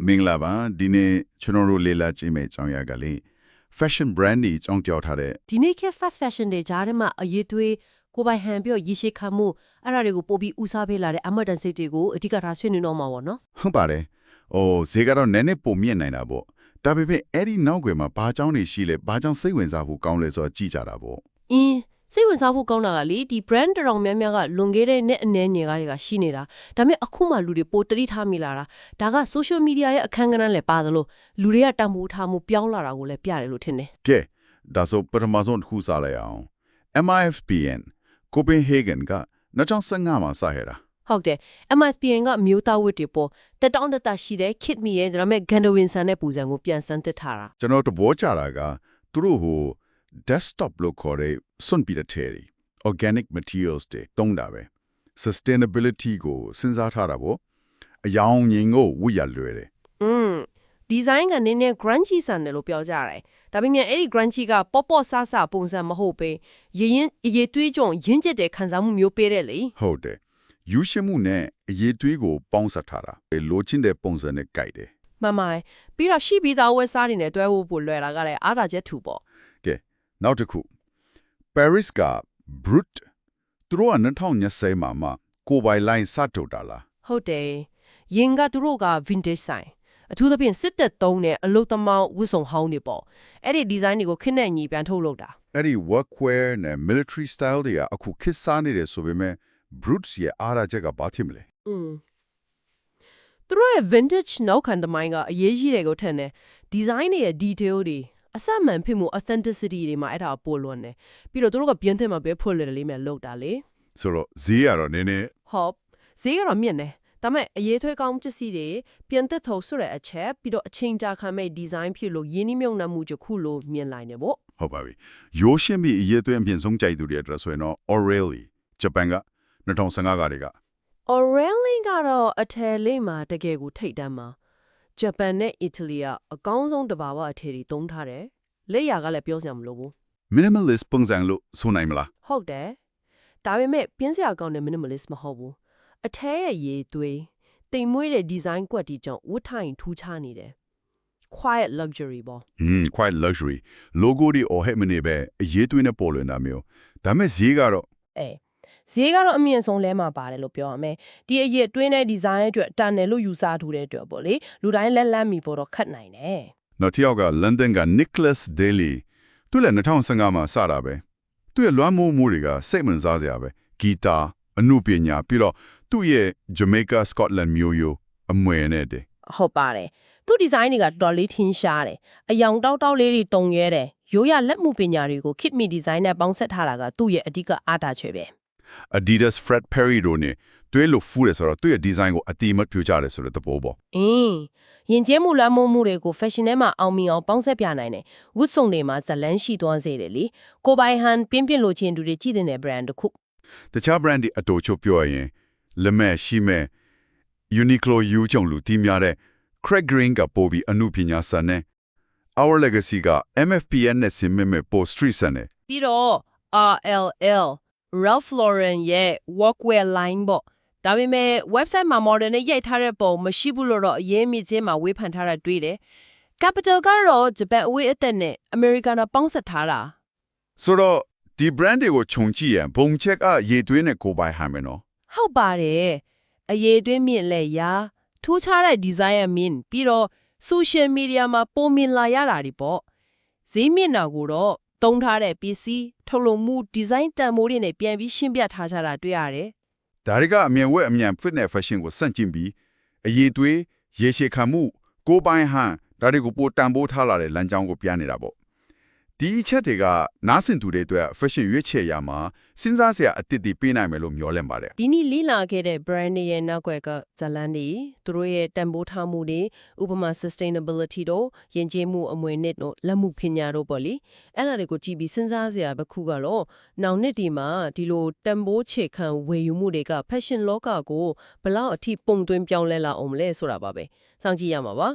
မင်္ဂလာပါဒီနေ့ကျွန်တော်တို့လေ့လာကြည့်မယ့်အကြောင်းအရာကလေ fashion brand တွေအကြောင်းပြောထားတဲ့ ဒီနေ့ခေတ် fast fashion တွေကြားထဲမှာအရေးသွေးကိုပိုင်ဟန်ပြီးရေရှည်ခံမှုအဲ့ဒါတွေကိုပို့ပြီးဦးစားပေးလာတဲ့အမတ်တန်စိတ်တွေကိုအဓိကထားဆွေးနွေးတော့မှာပေါ့နော်ဟုတ်ပါတယ်ဈေးကတော့နည်းနည်းပုံမြင့်နိုင်တာပေါ့ဒါပေမဲ့အဲ့ဒီနောက်ွယ်မှာဘာကြောင့်နေရှိလဲဘာကြောင့်စိတ်ဝင်စားဖို့ကောင်းလဲဆိုတော့ကြည့်ကြတာပေါ့စိတ်ဝင်စားဖို့ကောင်းတာကလေဒီ brand တောင်များများကလွန်ခဲ့တဲ့နှစ်အနည်းငယ်တွေကရှိနေတာဒါပေမဲ့အခုမှလူတွေပိုတတိထားမိလာတာဒါက social media ရဲ့အခန်းကဏ္ဍလည်းပါသလိုလူတွေကတံမိုးထားမှုပြောင်းလာတာကိုလည်းပြတယ်လို့ထင်တယ်ကဲဒါဆိုပထမဆုံးတစ်ခုစားလိုက်အောင် MIFPN Copenhagen က2015မှာစခဲ့တာဟုတ်တယ် MIFPN ကမျိုးသားဝတ်တွေပေါ်တက်တောင်းတရှိတဲ့ kit me ရဲ့ဒါပေမဲ့ Gandawin ဆန်တဲ့ပူဇံကိုပြန်စမ်းသစ်ထားတာကျွန်တော်တဘောကြတာကသူတို့ဟို desktop လို့ခေါ်တဲ့စွန့်ပြီးတဲ့ထဲတွေ organic materials တွေတုံးတာပဲ sustainability ကိုစဉ်းစားထားတာပေါ့အယောင်ငင်ကိုဝတ်ရလွယ်တယ်ဒီဇိုင်းကနည်းနည်း grungy ဆန်တယ်လို့ပြောကြတယ်ဒါပေမဲ့အဲ့ဒီ grungy ကပေါ့ပေါ့ဆာဆာပုံစံမဟုတ်ပဲရေသွေးကြောင့်ရင့်ကျက်တဲ့ခံစားမှုမျိုးပေးတယ်လေဟုတ်တယ်ယူရှမှုနဲ့အရေးသွေးကိုပေါင်းစပ်ထားတာလိုချင်တဲ့ပုံစံနဲ့ကြိုက်တယ်မှန်ပါတယ်ပြီးတော့ရှိပြီးသားဝက်စားတွေနဲ့တွဲဖို့ပိုလွယ်တာကလည်းအားသာချက်ထူပေါ့ကဲနောက်တစ်ခု Paris က Brut သူတို့က2020မှာကိုပိုင် line စထုတ်တာလားဟုတ်တယ်ရင်ကသူတို့က vintage ဆိုင်အထူးသဖြင့်စစ်တပ်သုံးတဲ့အလုတ်သမောင်းဝတ်စုံဟောင်းတွေပေါ့အဲ့ဒီ design တွေကိုခင်းနဲ့ညီပြန်ထုတ်လုပ်တာအဲ့ဒီ workwear နဲ့ military style တွေကအခုခေတ်စားနေတယ်ဆိုပေမဲ့ Brut ရဲ့အားရချက်ကဘာဖြစ်မလဲသူတို့ရဲ့ vintage နောက်ခံသမိုင်းကအရေးကြီးတယ်ကိုထင်တယ် design တွေရဲ့ detail တွေအစမှန်ဖြစ်မှု authenticity တွေမှာအဲ့ဒါပိုလွန်တယ်ပြီးတော့သူတို့ကပြင်းထန်မှာပဲဖွင့်လေလေးမဲ့လောက်တာလေဆိုတော့ဈေးကတော့နည်းနည်းဟုတ်ဈေးကတော့မြင့်တယ်ဒါမဲ့အရေးထွေးကောင်းပစ္စည်းတွေပြန်သက်ထုတ်ဆိုတဲ့အချက်ပြီးတော့အချိန်ကြာခံမဲ့ design ဖြစ်လို့ရင်းနှီးမြှုပ်နှံမှုတစ်ခုလို့မြင်လိုက်နေပေါ့ဟုတ်ပါပြီရိုးရှင်းပြီးအရေးသွေးအပြင်ဆုံးကြိုက်သူတွေအတွက်ဆိုရင်တော့ Orelli ဂျပန်က2015ကတွေက Orelli ကတော့အထည်လေးမှာတကယ်ကိုထိတ်တန်းမှာဂျပန်နဲ့အီတလီကအကောင်းဆုံးတဘာဝအထည်တွေသုံးထားတယ်လက်ရာကလည်းပြောစရာမလိုဘူး minimalist ပုံစံလို့ဆိုနိုင်မလားဟုတ်တယ်ဒါပေမဲ့ပြင်းစရာကောင်းတဲ့ minimalist မဟုတ်ဘူးအထည်ရဲ့ရေးသွေးတိမ်မွေးတဲ့ design ကွက်တီကြောင့်ဝတ်ထိုင်ထူးခြားနေတယ် quiet luxury ပေါ့quiet luxury logo တွေအော်ဟက်မနေပဲအရေးသွေးနဲ့ပေါ်လွင်တာမျိုးဒါမဲ့ဈေးကတော့ဈေးကတော့အမြင့်ဆုံးလဲမှာပါတယ်လို့ပြောရမယ်ဒီအရေးအတွင်းတဲ့ design အတွက်တန်တယ်လို့ယူဆထူတဲ့အတွက်ပေါ့လေလူတိုင်းလက်လန်းမီပေါ်တော့ခတ်နိုင်တယ်နောက်တစ်ယောက်က London က Nicholas Daly သူလည်း2015မှာစတာပဲသူ့ရဲ့လွှမ်းမိုးမှုတွေကစိတ်ဝင်စားစရာပဲဂီတာအမှုပညာပြီးတော့သူ့ရဲ့ Jamaica Scotland မျိုးရိုးအမွေနဲ့တည်းဟုတ်ပါတယ်သူ့ design တွေကတော်တော်လေးထင်းရှားတယ်အယောင်တောက်တောက်လေးတွေတုံရဲတယ်ရိုးရလက်မှုပညာတွေကို kit me design နဲ့ပေါင်းဆက်ထားတာကသူ့ရဲ့အဓိကအားတာချွေပဲ Adidas Fred Perry တို့ ਨੇ တွဲလို့ဖူးတယ်ဆိုတော့သူ့ရဲ့ design ကိုအတိမတ်ပြကြတယ်ဆိုတဲ့သဘောပေါ့ယဉ်ကျေးမှုလွှမ်းမိုးမှုတွေကို fashion ထဲမှာအောင်မြင်အောင်ပေါင်းဆက်ပြနိုင်တယ်ဝတ်စုံတွေမှာဇလန်းရှိသွားစေတယ်လေကိုပိုင်ဟန်ပြင်းပြလို့ချင်းတူတွေကြည့်တဲ့ brand တစ်ခုတခြား brand တွေအတူချုပ်ပြောရရင်လက်မဲ့ရှိမဲ့ Uniqlo ယူချုံလူတီးများတဲ့ Craig Green ကပို့ပြီးအမှုပညာစံနဲ့ Our Legacy က MFPN နဲ့ဆင်မဲ့ Post Street စံနဲ့ပြီးတော့ RLL Ralph Lauren ရဲ့ workwear line ပေါ့ဒါပေမဲ့ website မှာ model နဲ့ရိုက်ထားတဲ့ပုံမရှိဘူးလို့တော့အရေးမြစ်ချင်းမှာဝေဖန်ထားတာတွေ့တယ် Capital ကတော့ဂျပန်အဝေးအသက်နဲ့ American ပေါင်းဆက်ထားတာဆိုတော့ဒီ brand တွေကိုခြုံကြည့်ရင်ဘုံချက်ကရေသွေးနဲ့ကိုပိုင်ဟန်မယ်နော်ဟုတ်ပါတယ်အရေးသွေးမြင့်လဲရာထူးခြားတဲ့ design မြင့်ပြီးတော့ social media မှာပုံမြင်လာရတာဒီပေါ့ဈေးမြင့်တာကိုတော့သုံးထားတဲ့ပစ္စည်းထုတ်လုပ်မှု design တန်မိုးတွေနဲ့ပြန်ပြီးရှင်းပြထားကြတာတွေ့ရတယ်ဒါတွေကအမြန်ဝက်အမြန် fit နဲ့ fashion ကိုစန့်ကျင်ပြီးအရေးသွေးရေရှည်ခံမှုကိုပိုင်ဟန်ဒါတွေကိုပိုတန်ဖိုးထားလာတဲ့လမ်းကြောင်းကိုပြနေတာပေါ့ဒီအချက်တွေကနားဆင်သူတွေအတွက် fashion ရွေးချယ်ရမှာစဉ်းစားစရာအသစ်တွေပေးနိုင်မယ်လို့မျှော်လင့်ပါတယ်ဒီနေ့လည်လာခဲ့တဲ့ brand တွေရဲ့နောက်ွယ်ကဇလန်းတွေသူတို့ရဲ့တန်ဖိုးထားမှုတွေဥပမာ sustainability တို့ယဉ်ကျေးမှုအမွေအနှစ်တို့လက်မှုပညာတို့ပေါ့လေအဲ့ဒါတွေကိုကြည့်ပြီးစဉ်းစားစရာတစ်ခုကတော့နောက်နှစ်ဒီမှာဒီလိုတန်ဖိုးချေခံဝယ်ယူမှုတွေက fashion လောကကိုဘလောက်အထိပုံသွင်းပြောင်းလဲလာအောင်လဲဆိုတာပါပဲစောင့်ကြည့်ရမှာပါ